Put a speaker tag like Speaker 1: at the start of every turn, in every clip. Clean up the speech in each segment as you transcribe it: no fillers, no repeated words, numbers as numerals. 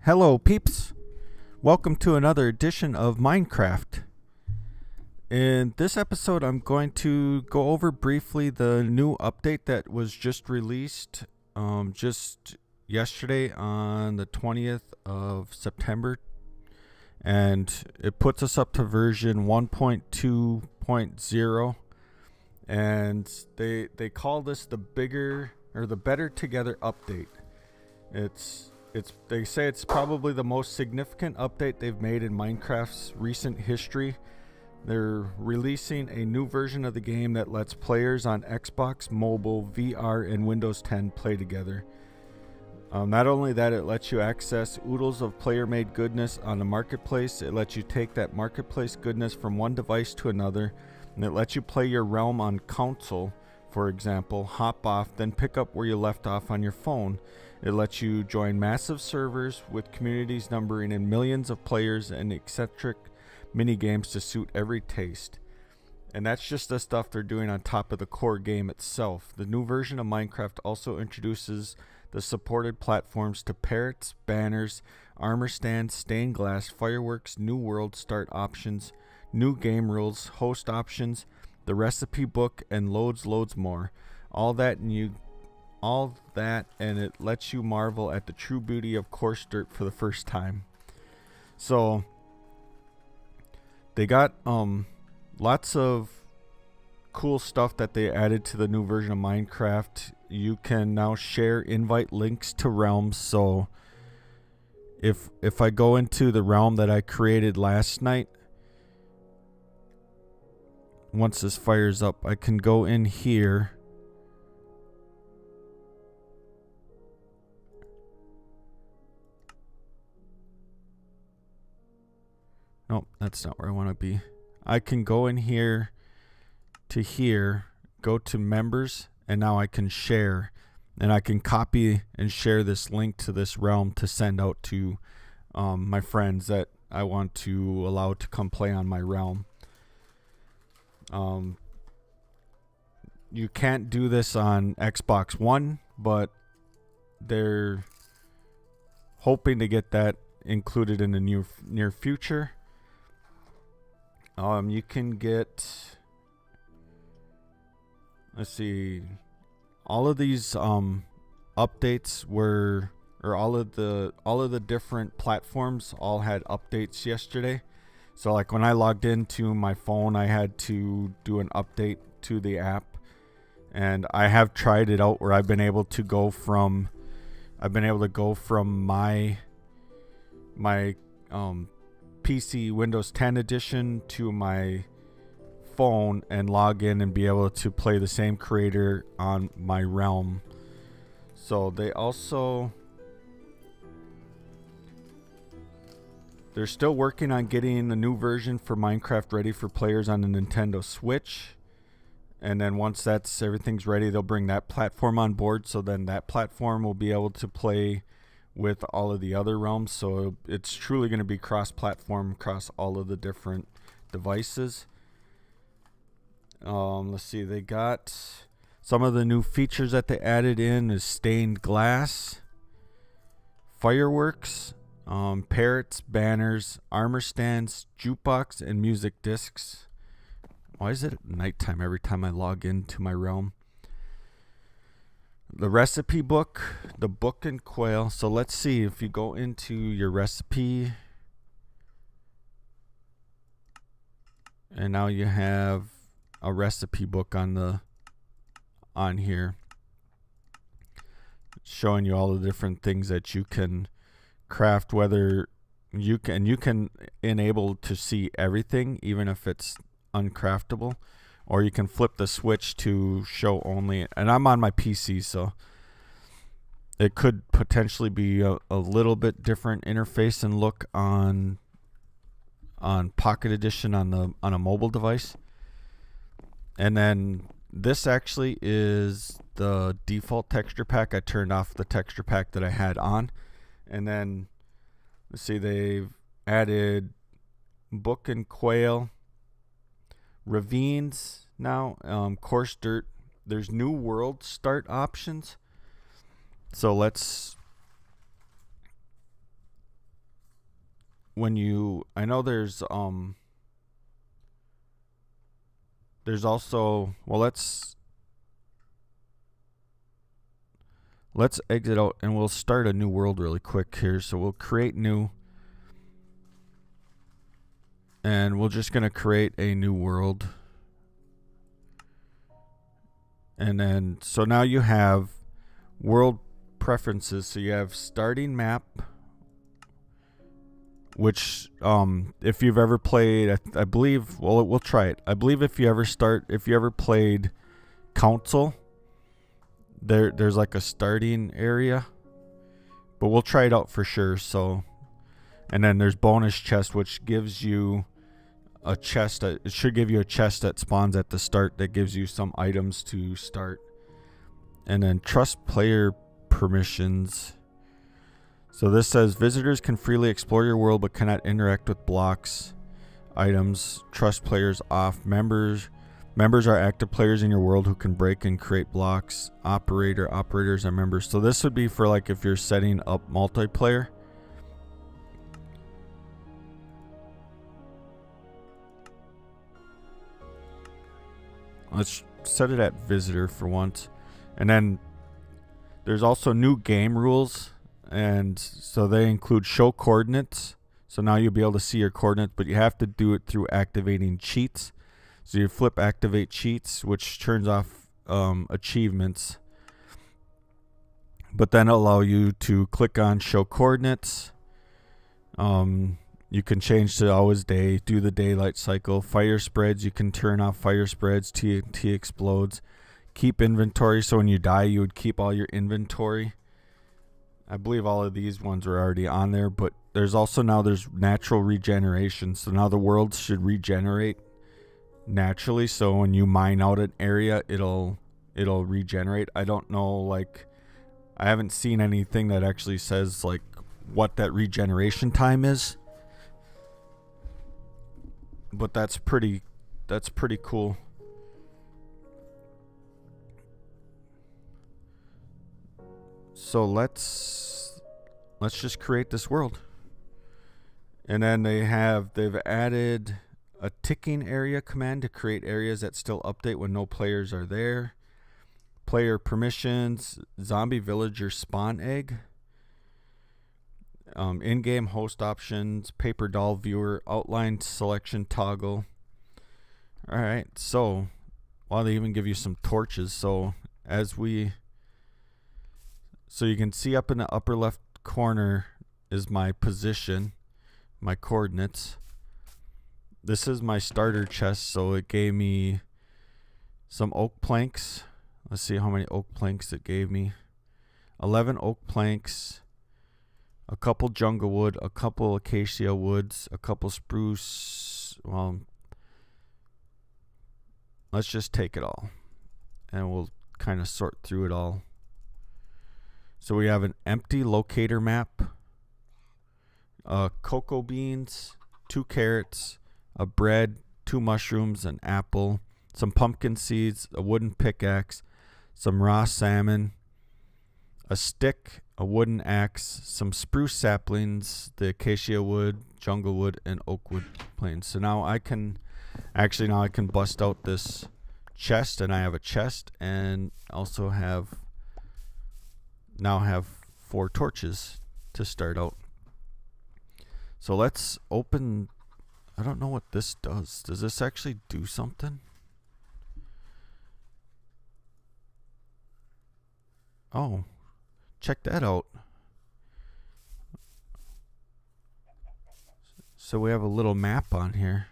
Speaker 1: Hello peeps, welcome to another edition of Minecraft. In this episode I'm going to go over briefly the new update that was just released just yesterday on the 20th of September, and it puts us up to version 1.2.0, and they call this the Better Together update. They say it's probably the most significant update they've made in Minecraft's recent history. They're releasing a new version of the game that lets players on Xbox, mobile, VR, and Windows 10 play together. Not only that, it lets you access oodles of player-made goodness on the marketplace. It lets you take that marketplace goodness from one device to another, and it lets you play your realm on console, for example, hop off, then pick up where you left off on your phone. It lets you join massive servers with communities numbering in millions of players and eccentric mini games to suit every taste. And that's just the stuff they're doing on top of the core game itself. The new version of Minecraft also introduces the supported platforms to parrots, banners, armor stands, stained glass, fireworks, new world start options, new game rules, host options, the recipe book, and loads more. All that and it lets you marvel at the true beauty of coarse dirt for the first time. So they got lots of cool stuff that they added to the new version of Minecraft. You can now share invite links to realms. So if I go into the realm that I created last night, once this fires up, I can go in here. Nope, that's not where I want to be. I can go in here to here, go to members, and now I can share. And I can copy and share this link to this realm to send out to my friends that I want to allow to come play on my realm. You can't do this on Xbox One, but they're hoping to get that included in the near future. You can get, let's see, all of these updates were, or all of the different platforms all had updates yesterday. So like when I logged into my phone, I had to do an update to the app, and I have tried it out where I've been able to go from my PC Windows 10 edition to my phone and log in and be able to play the same creator on my realm. So they're still working on getting a new version for Minecraft ready for players on the Nintendo Switch. And then once everything's ready, they'll bring that platform on board, so then that platform will be able to play with all of the other realms. So it's truly going to be cross-platform across all of the different devices. Let's see, they got some of the new features that they added in is stained glass, fireworks, parrots, banners, armor stands, jukebox, and music discs. Why is it nighttime every time I log into my realm? The recipe book, the book and quail. So let's see, if you go into your recipe, and now you have a recipe book on here, showing you all the different things that you can craft, whether you can enable to see everything even if it's uncraftable, or you can flip the switch to show only. And I'm on my PC, so it could potentially be a little bit different interface and look on Pocket Edition on a mobile device. And then this actually is the default texture pack. I turned off the texture pack that I had on. And then let's see, they've added book and quail, ravines now, coarse dirt. There's new world start options. So let's when you, I know there's also, well, let's exit out and we'll start a new world really quick here. So we'll create new, and we're just going to create a new world. And then, so now you have world preferences. So you have starting map, which if you've ever played, I believe, well, we'll try it. I believe if you ever played Council, there's like a starting area, but we'll try it out for sure. So, and then there's bonus chest, which gives you a chest. It should give you a chest that spawns at the start that gives you some items to start. And then trust player permissions. So this says visitors can freely explore your world but cannot interact with blocks, items. Trust players off. Members are active players in your world who can break and create blocks. Operators are members. So this would be for like if you're setting up multiplayer. Let's set it at visitor for once. And then there's also new game rules. And so they include show coordinates. So now you'll be able to see your coordinates, but you have to do it through activating cheats. So you flip activate cheats, which turns off achievements. But then allow you to click on show coordinates. You can change to always day, do the daylight cycle. Fire spreads, you can turn off fire spreads. TNT explodes. Keep inventory, so when you die, you would keep all your inventory. I believe all of these ones are already on there, but there's also there's natural regeneration. So now the world should regenerate naturally. So when you mine out an area, it'll regenerate. I don't know, like, I haven't seen anything that actually says like what that regeneration time is. But that's pretty cool. So let's just create this world. And then they've added a ticking area command to create areas that still update when no players are there. Player permissions, zombie villager spawn egg. In-game host options, paper doll viewer, outline selection toggle. All right, so they even give you some torches. So so you can see up in the upper left corner is my position, my coordinates. This is my starter chest, so it gave me some oak planks. Let's see how many oak planks it gave me. 11 oak planks. A couple jungle wood, a couple acacia woods, a couple spruce. Well, let's just take it all. And we'll kind of sort through it all. So we have an empty locator map. Cocoa beans, 2 carrots, a bread, 2 mushrooms, an apple, some pumpkin seeds, a wooden pickaxe, some raw salmon, a stick, a wooden axe, some spruce saplings, the acacia wood, jungle wood, and oak wood planes. So now I can bust out this chest, and I have a chest, and also have 4 torches to start out. So let's open. I don't know what this does. Does this actually do something? Oh, check that out. So we have a little map on here.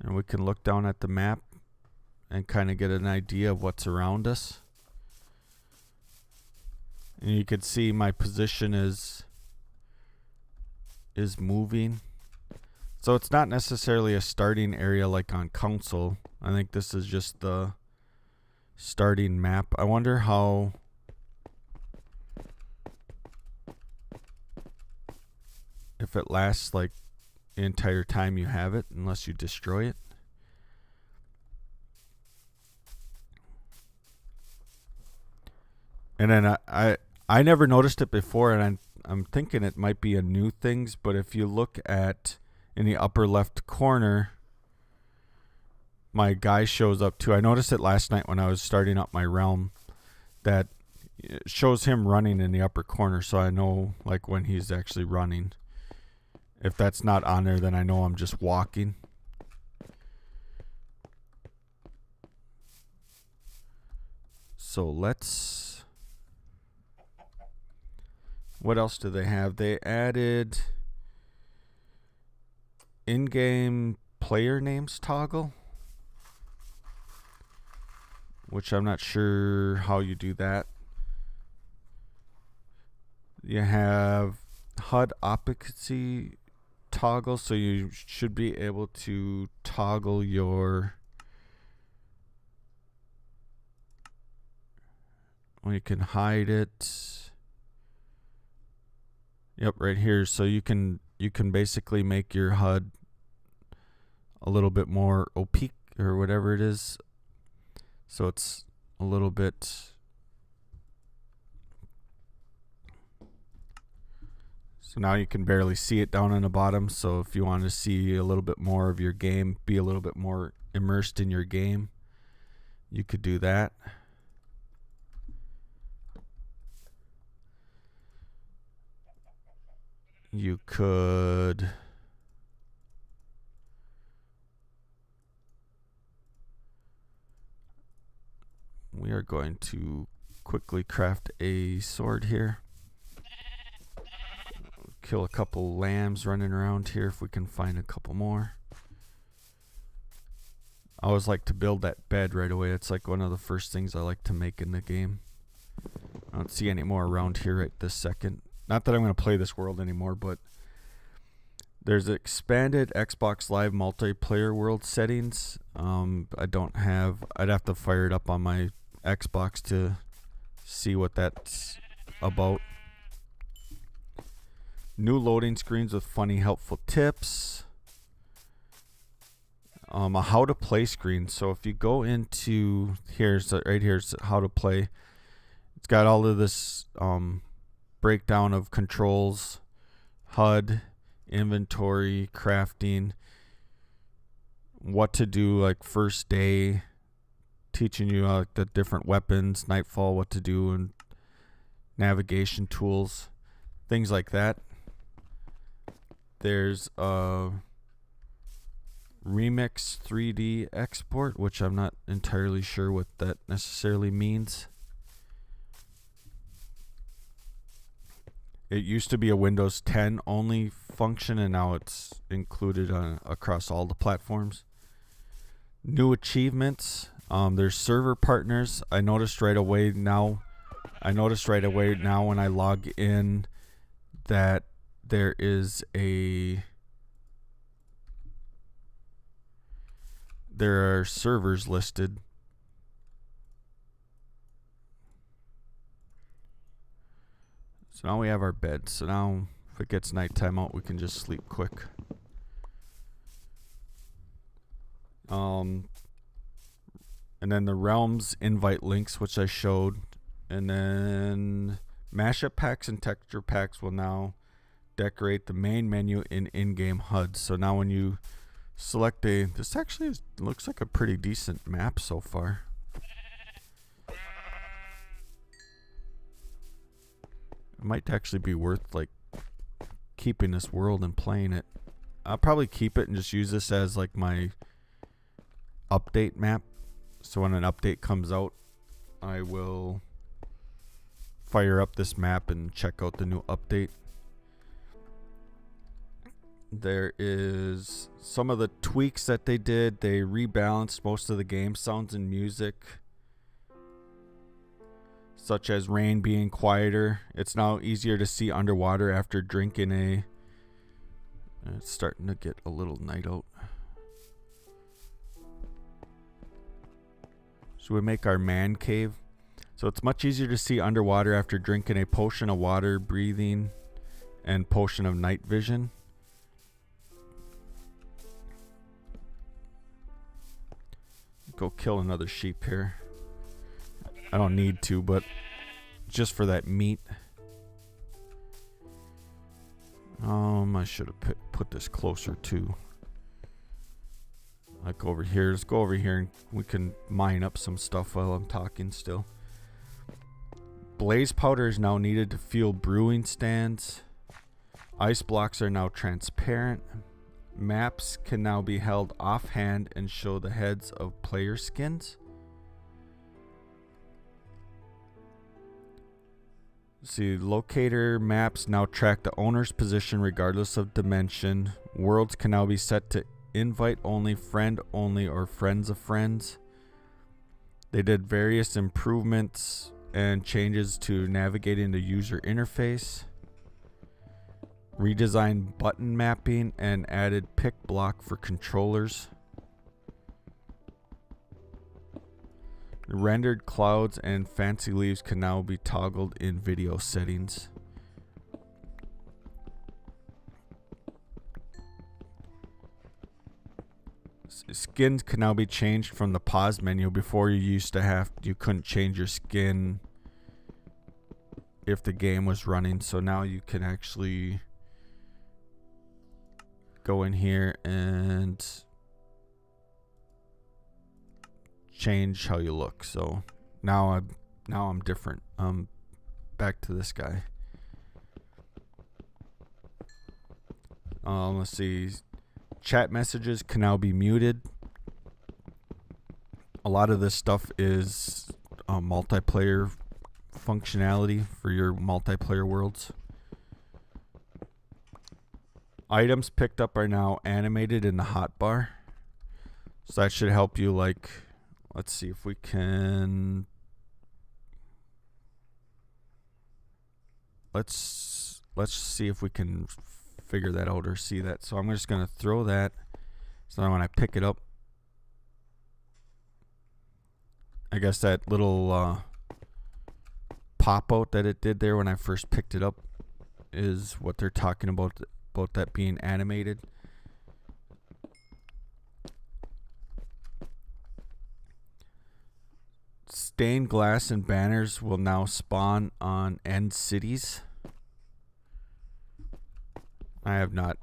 Speaker 1: And we can look down at the map and kind of get an idea of what's around us. And you can see my position is moving. So it's not necessarily a starting area like on console. I think this is just the starting map. I wonder how if it lasts like the entire time you have it, unless you destroy it. And then I never noticed it before, and I'm thinking it might be a new things, but if you look at in the upper left corner, my guy shows up too. I noticed it last night when I was starting up my realm, that it shows him running in the upper corner, so I know like when he's actually running. If that's not on there, then I know I'm just walking. So let's... What else do they have? They added in-game player names toggle, which I'm not sure how you do that. You have HUD opacity toggle, so you should be able to toggle your... Well, you can hide it. Yep, right here. So you can basically make your HUD a little bit more opaque or whatever it is. So it's a little bit... So now you can barely see it down on the bottom. So if you want to see a little bit more of your game, be a little bit more immersed in your game, you could do that. You could... We are going to quickly craft a sword here. Kill a couple lambs running around here if we can find a couple more. I always like to build that bed right away. It's like one of the first things I like to make in the game. I don't see any more around here right this second. Not that I'm going to play this world anymore, but there's expanded Xbox Live multiplayer world settings. I don't have... I'd have to fire it up on my Xbox to see what that's about. New loading screens with funny, helpful tips. A how to play screen. So if you go into right here's how to play. It's got all of this breakdown of controls, HUD, inventory, crafting, what to do like first day, teaching you like the different weapons, nightfall, what to do, and navigation tools, things like that. There's a Remix 3D export, which I'm not entirely sure what that necessarily means. It used to be a Windows 10 only function, and now it's included across all the platforms. New achievements. There's server partners. I noticed right away now when I log in that there are servers listed. So now we have our bed. So now if it gets nighttime out, we can just sleep quick. And then the realms invite links, which I showed. And then mashup packs and texture packs will now decorate the main menu in in-game HUD. So now when you select this actually looks like a pretty decent map so far. It might actually be worth like keeping this world and playing it. I'll probably keep it and just use this as like my update map. So when an update comes out, I will fire up this map and check out the new update. There is some of the tweaks that they did. They rebalanced most of the game sounds and music, such as rain being quieter. It's now easier to see underwater after drinking a... It's starting to get a little night out. Should we make our man cave? So it's much easier to see underwater after drinking a potion of water, breathing, and potion of night vision. Go kill another sheep here. I don't need to, but just for that meat. I should have put this closer too. Like over here. Let's go over here and we can mine up some stuff while I'm talking still. Blaze powder is now needed to fuel brewing stands. Ice blocks are now transparent. Maps can now be held offhand and show the heads of player skins. See, locator maps now track the owner's position regardless of dimension. Worlds can now be set to invite only, friend only, or friends of friends. They did various improvements and changes to navigating the user interface. Redesigned button mapping and added pick block for controllers. Rendered clouds and fancy leaves can now be toggled in video settings. Skins can now be changed from the pause menu. Before you couldn't change your skin if the game was running, so now you can actually go in here and change how you look. So now I'm different. Back to this guy. Let's see. Chat messages can now be muted. A lot of this stuff is multiplayer functionality for your multiplayer worlds. Items picked up are now animated in the hotbar. So that should help you, like, let's see if we can. Let's see if we can figure that out or see that. So I'm just going to throw that. So now when I pick it up, I guess that little pop out that it did there when I first picked it up is what they're talking about that being animated. Stained glass and banners will now spawn on end cities. I have not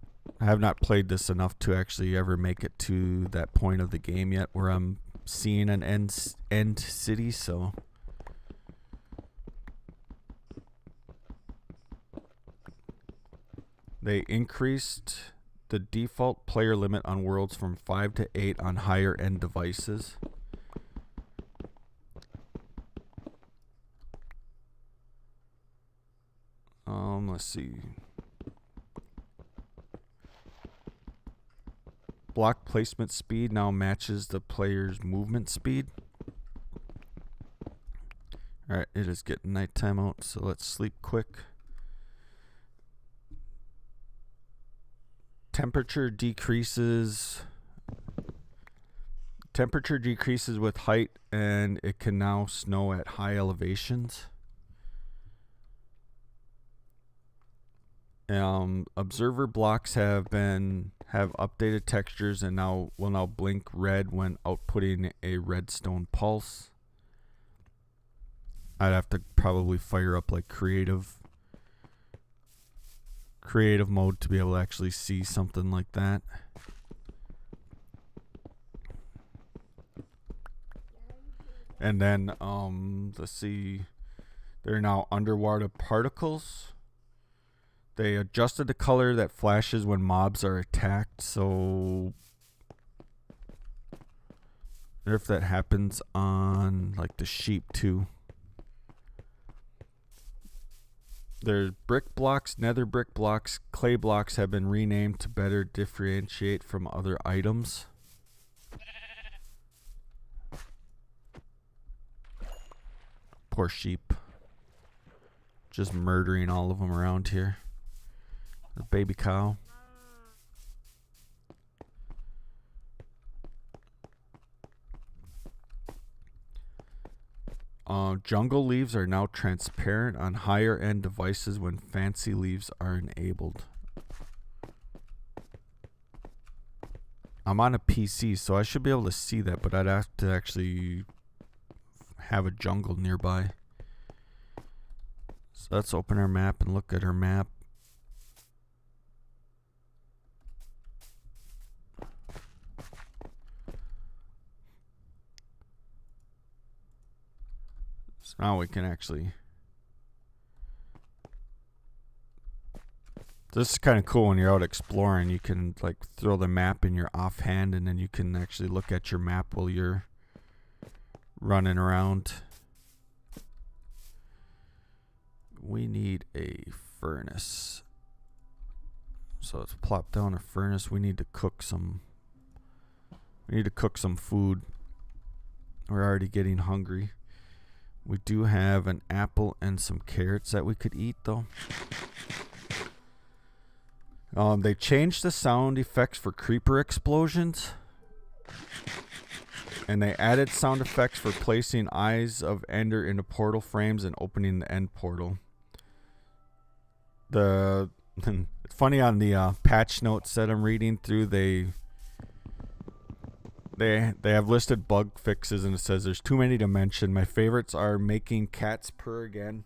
Speaker 1: played this enough to actually ever make it to that point of the game yet where I'm seeing an end city, so they increased the default player limit on worlds from 5 to 8 on higher end devices. Let's see. Block placement speed now matches the player's movement speed. Alright, it is getting nighttime out, so let's sleep quick. Temperature decreases with height, and it can now snow at high elevations. Observer blocks have updated textures and will now blink red when outputting a redstone pulse. I'd have to probably fire up like creative mode to be able to actually see something like that. And then let's see, there are now underwater particles. They adjusted the color that flashes when mobs are attacked, so I wonder if that happens on like the sheep too. There's brick blocks, nether brick blocks, clay blocks have been renamed to better differentiate from other items. Poor sheep. Just murdering all of them around here. The baby cow. Jungle leaves are now transparent on higher end devices when fancy leaves are enabled. I'm on a PC, so I should be able to see that, but I'd have to actually have a jungle nearby. So let's open our map and look at our map. So now we can actually... This is kind of cool when you're out exploring. You can like throw the map in your offhand and then you can actually look at your map while you're running around. We need a furnace. So let's plop down a furnace. We need to cook some food. We're already getting hungry. We do have an apple and some carrots that we could eat though. They changed the sound effects for creeper explosions. And they added sound effects for placing Eyes of Ender into portal frames and opening the end portal. It's funny on the patch notes that I'm reading through, they have listed bug fixes and it says there's too many to mention. My favorites are making cats purr again,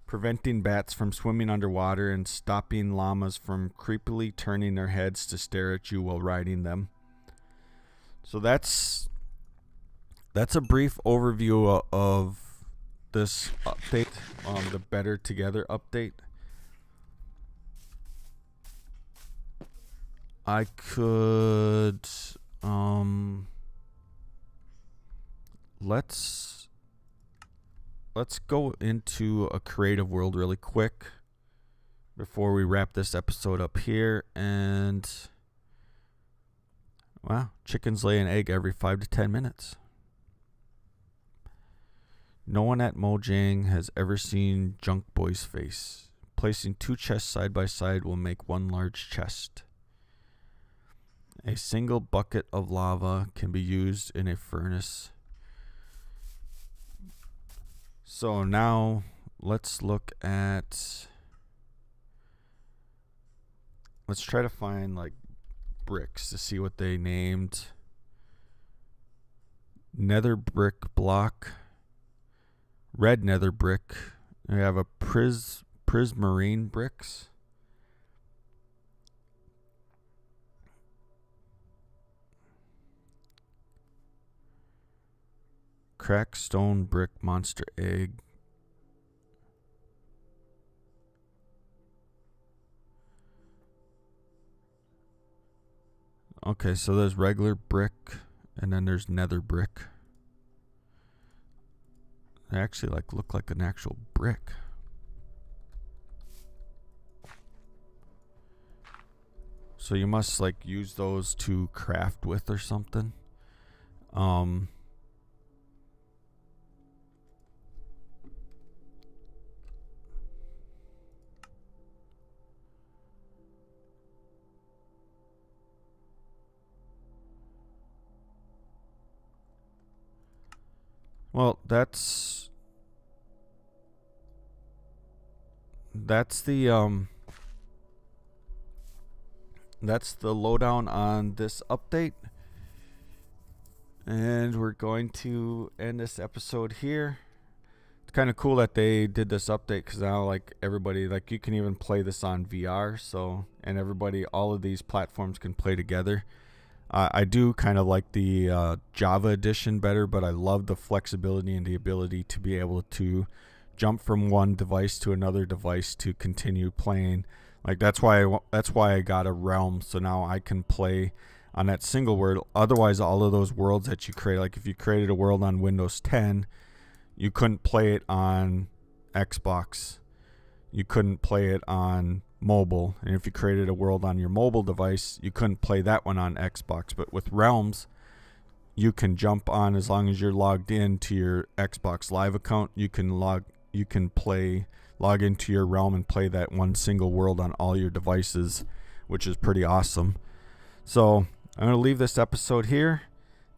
Speaker 1: preventing bats from swimming underwater, and stopping llamas from creepily turning their heads to stare at you while riding them. So that's a brief overview of this update, the Better Together update. I could let's go into a creative world really quick before we wrap this episode up here. And wow, chickens lay an egg every 5 to 10 minutes. No one at Mojang has ever seen Junk Boy's face. Placing 2 chests side by side will make 1 large chest. A single bucket of lava can be used in a furnace. So now let's look at... Let's try to find like bricks to see what they named. Nether brick block. Red nether brick. We have a prismarine bricks. Crack stone brick monster egg. Okay, so there's regular brick and then there's nether brick. They actually like look like an actual brick. So you must like use those to craft with or something. Well, that's the lowdown on this update, and we're going to end this episode here. It's kind of cool that they did this update because now like everybody, like you can even play this on VR, so, and everybody, all of these platforms can play together. I do kind of like the Java edition better, but I love the flexibility and the ability to be able to jump from one device to another device to continue playing. Like that's why I got a realm, so now I can play on that single world. Otherwise, all of those worlds that you create, like if you created a world on Windows 10, you couldn't play it on Xbox. You couldn't play it on mobile, and if you created a world on your mobile device, you couldn't play that one on Xbox. But with realms, you can jump on as long as you're logged in to your Xbox Live account. You can log into your realm and play that one single world on all your devices, which is pretty awesome. So I'm going to leave this episode here.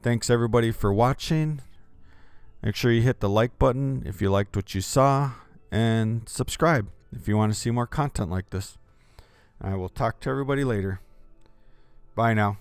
Speaker 1: Thanks everybody for watching. Make sure you hit the like button if you liked what you saw, and subscribe if you want to see more content like this. I will talk to everybody later. Bye now.